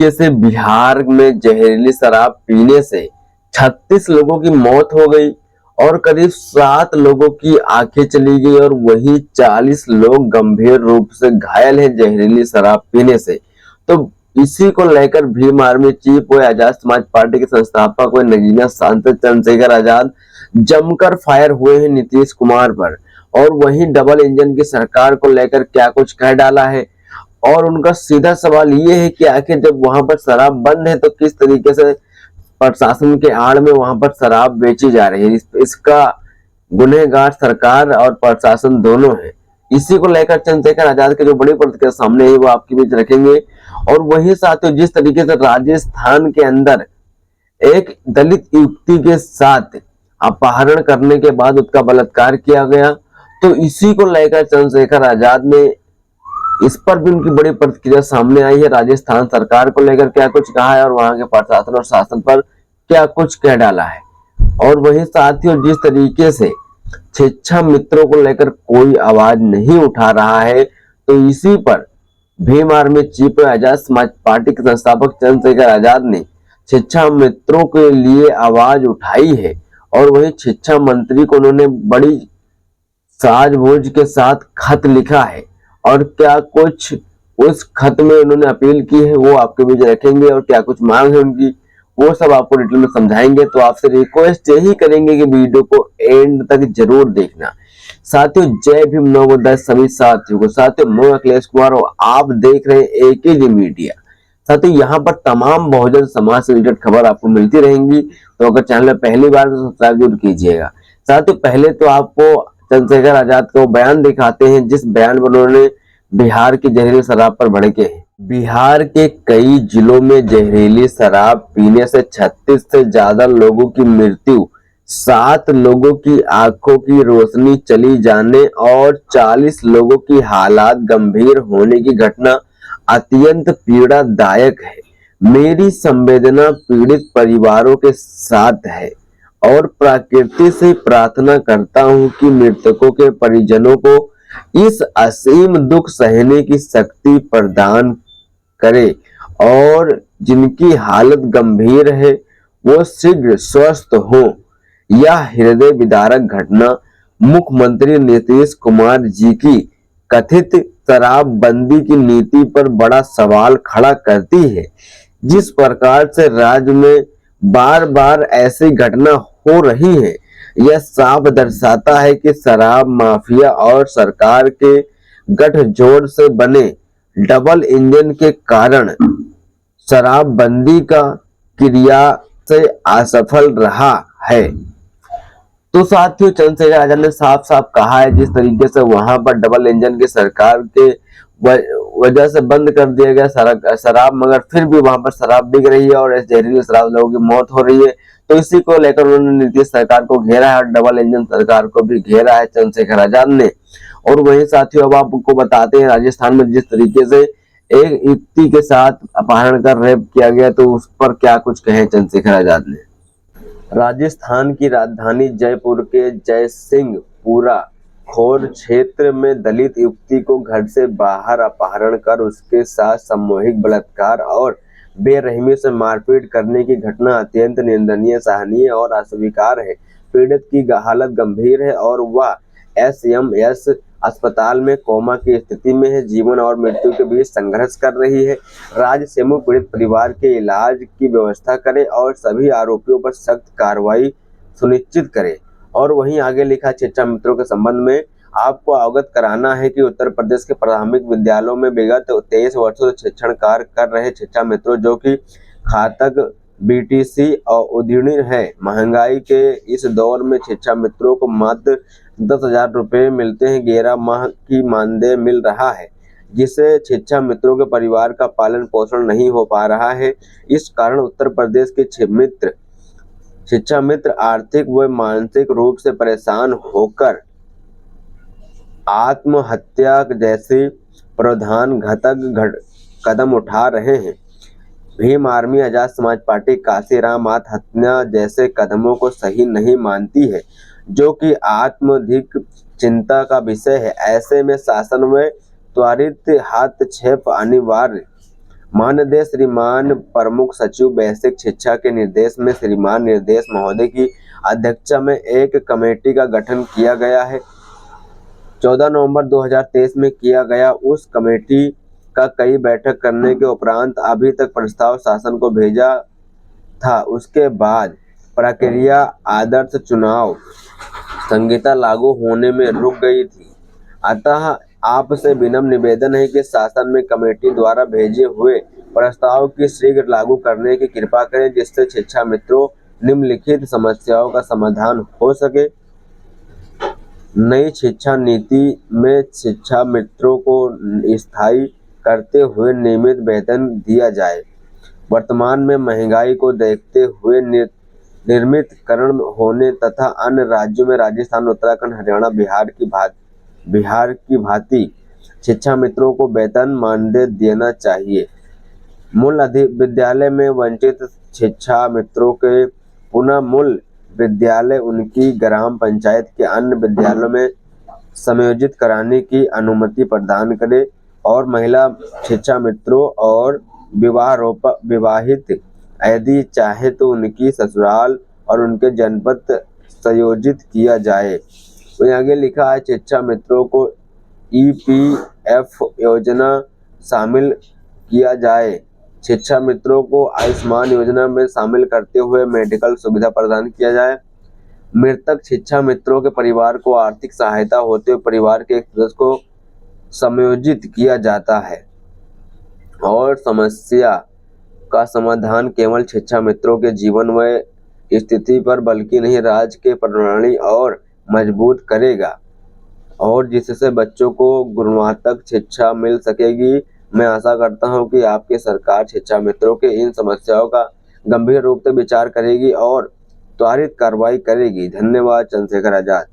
से बिहार में जहरीली शराब पीने से 36 लोगों की मौत हो गई और करीब 7 लोगों की आंखें चली गई और वही 40 लोग गंभीर रूप से घायल हैं जहरीली शराब पीने से। तो इसी को लेकर भीम आर्मी चीफ व आजाद समाज पार्टी के संस्थापक व नगीना सांसद चंद्रशेखर आजाद जमकर फायर हुए हैं नीतीश कुमार पर। और वही डबल इंजन की सरकार को लेकर क्या कुछ कह डाला है। और उनका सीधा सवाल ये है कि आखिर जब वहां पर शराब बंद है तो किस तरीके से प्रशासन के आड़ में वहां पर शराब बेची जा रही है। इसका गुनहगार सरकार और प्रशासन दोनों है। इसी को लेकर चंद्रशेखर आजाद की जो बड़ी प्रतिक्रिया सामने है वो आपके बीच रखेंगे। और वही साथियों, जिस तरीके से राजस्थान के अंदर एक दलित युवती के साथ अपहरण करने के बाद उसका बलात्कार किया गया, तो इसी को लेकर चंद्रशेखर आजाद ने इस पर भी उनकी बड़ी प्रतिक्रिया सामने आई है। राजस्थान सरकार को लेकर क्या कुछ कहा है और वहां के प्रशासन और शासन पर क्या कुछ कह डाला है। और वही साथियों, जिस तरीके से शिक्षा मित्रों को लेकर कोई आवाज नहीं उठा रहा है, तो इसी पर Bhim army chief Azad Samaj party के संस्थापक चंद्रशेखर आजाद ने शिक्षा मित्रों के लिए आवाज उठाई है। और वही शिक्षा मंत्री को उन्होंने बड़ी साझबूझ के साथ खत लिखा है। और क्या कुछ उस खत में उन्होंने अपील की है वो आपके बीच रखेंगे और क्या कुछ मांग है उनकी वो सब आपको डिटेल में समझाएंगे। तो आपसे रिक्वेस्ट यही करेंगे कि वीडियो को एंड तक जरूर देखना। साथियों, जय भीम नवोदय सभी साथियों को। साथियों, मैं अखिलेश कुमार और आप देख रहे हैं एकेजी मीडिया। साथियों, यहाँ पर तमाम बहुजन समाज से रिलेटेड खबर आपको मिलती रहेंगी। तो अगर चैनल में पहली बार तो सब्सक्राइब जरूर कीजिएगा। साथियों, पहले तो आपको चंद्रशेखर आजाद को बयान दिखाते हैं जिस बयान में उन्होंने बिहार की जहरीली शराब पर भड़के हैं। बिहार के कई जिलों में जहरीली शराब पीने से 36 से ज्यादा लोगों की मृत्यु, 7 लोगों की आंखों की रोशनी चली जाने और 40 लोगों की हालात गंभीर होने की घटना अत्यंत पीड़ादायक है। मेरी संवेदना पीड़ित परिवारों के साथ है और प्रकृति से प्रार्थना करता हूं कि मृतकों के परिजनों को इस असीम दुख सहने की शक्ति प्रदान करे और जिनकी हालत गंभीर है वो शीघ्र स्वस्थ हो। यह हृदय विदारक घटना मुख्यमंत्री नीतीश कुमार जी की कथित शराबबंदी की नीति पर बड़ा सवाल खड़ा करती है। जिस प्रकार से राज्य में बार बार ऐसी घटना हो रही है, यह साफ दर्शाता है कि शराब माफिया और सरकार के गठजोड़ से बने डबल इंजन के कारण शराबबंदी का क्रिया से असफल रहा है। तो साथियों, चंद्रशेखर आजाद ने साफ साफ कहा है जिस तरीके से वहां पर डबल इंजन की सरकार के वजह से बंद कर दिया गया शराब, मगर फिर भी वहां पर शराब बिक रही है और इस जहरीली शराब लोगों की मौत हो रही है। तो इसी को लेकर उन्होंने नीतीश सरकार को घेरा है और डबल इंजन सरकार को भी घेरा है चंद्रशेखर आजाद ने। और वही साथियों, अब आपको बताते हैं राजस्थान में जिस तरीके से एक युवती के साथ अपहरण कर रेप किया गया, तो उस पर क्या कुछ कहे चंद्रशेखर आजाद ने। राजस्थान की राजधानी जयपुर के जयसिंहपुरा खोर क्षेत्र में दलित युवती को घर से बाहर अपहरण कर उसके साथ सामूहिक बलात्कार और बेरहमी से मारपीट करने की घटना अत्यंत निंदनीय, सराहनीय और अस्वीकार है। पीड़ित की हालत गंभीर है और वह एसएमएस अस्पताल में कोमा की स्थिति में है। जीवन और मृत्यु के बीच संघर्ष कर रही है। राज्य समूह पीड़ित परिवार के इलाज की व्यवस्था करे और सभी आरोपियों पर सख्त कार्रवाई सुनिश्चित करे। और वहीं आगे लिखा, शिक्षा मित्रों के संबंध में आपको अवगत कराना है कि उत्तर प्रदेश के प्राथमिक विद्यालयों में विगत 23 वर्षों से शिक्षण कार्य कर रहे शिक्षा मित्रों जो कि खातक बीटीसी और उद्यमी है। महंगाई के इस दौर में शिक्षा मित्रों को मात्र 10,000 रुपये मिलते हैं। 11 माह की मानदेय मिल रहा है जिससे शिक्षा मित्रों के परिवार का पालन पोषण नहीं हो पा रहा है। इस कारण उत्तर प्रदेश के शिक्षा मित्र आर्थिक व मानसिक रूप से परेशान होकर आत्महत्या जैसे प्रावधान घातक कदम उठा रहे हैं। भीम आर्मी आजाद समाज पार्टी काशीराम आत्महत्या जैसे कदमों को सही नहीं मानती है जो कि आत्मधिक चिंता का विषय है। ऐसे में शासन में त्वरित हस्तक्षेप अनिवार्य माननीय श्रीमान प्रमुख सचिव बेसिक शिक्षा के निर्देश में श्रीमान निर्देश महोदय की अध्यक्षता में एक कमेटी का गठन किया गया है। 14 नवंबर 2023 में किया गया। उस कमेटी का कई बैठक करने के उपरांत अभी तक प्रस्ताव शासन को भेजा था। उसके बाद प्रक्रिया आदर्श चुनाव संहिता लागू होने में रुक गई थी। अतः आपसे विनम्र निवेदन है कि शासन में कमेटी द्वारा भेजे हुए प्रस्ताव की शीघ्र लागू करने की कृपा करें, जिससे शिक्षा मित्रों निम्नलिखित समस्याओं का समाधान हो सके। नई शिक्षा नीति में शिक्षा मित्रों को स्थायी करते हुए नियमित वेतन दिया जाए। वर्तमान में महंगाई को देखते हुए निर्मितकरण होने तथा अन्य राज्यों में राजस्थान, उत्तराखंड, हरियाणा, बिहार की भांति शिक्षा मित्रों को वेतन मानदेय देना चाहिए। मूल विद्यालय में वंचित शिक्षा मित्रों के पुनः मूल विद्यालय उनकी ग्राम पंचायत के अन्य विद्यालयों में समायोजित कराने की अनुमति प्रदान करे और महिला शिक्षा मित्रों और विवाहित यदि चाहे तो उनकी ससुराल और उनके जनपद संयोजित किया जाए। तो आगे लिखा है शिक्षा मित्रों को EPF योजना शामिल किया जाए। शिक्षा मित्रों को आयुष्मान योजना में शामिल करते हुए मेडिकल सुविधा प्रदान किया जाए। मृतक शिक्षा मित्रों के परिवार को आर्थिक सहायता होते हुए परिवार के एक सदस्य को समायोजित किया जाता है और समस्या का समाधान केवल शिक्षा मित्रों के जीवन व स्थिति पर बल्कि नहीं राज्य के प्रणाली और मजबूत करेगा और जिससे बच्चों को गुणवत्तापूर्ण शिक्षा मिल सकेगी। मैं आशा करता हूं कि आपकी सरकार शिक्षा मित्रों के इन समस्याओं का गंभीर रूप से विचार करेगी और त्वरित कार्रवाई करेगी। धन्यवाद। चंद्रशेखर आजाद।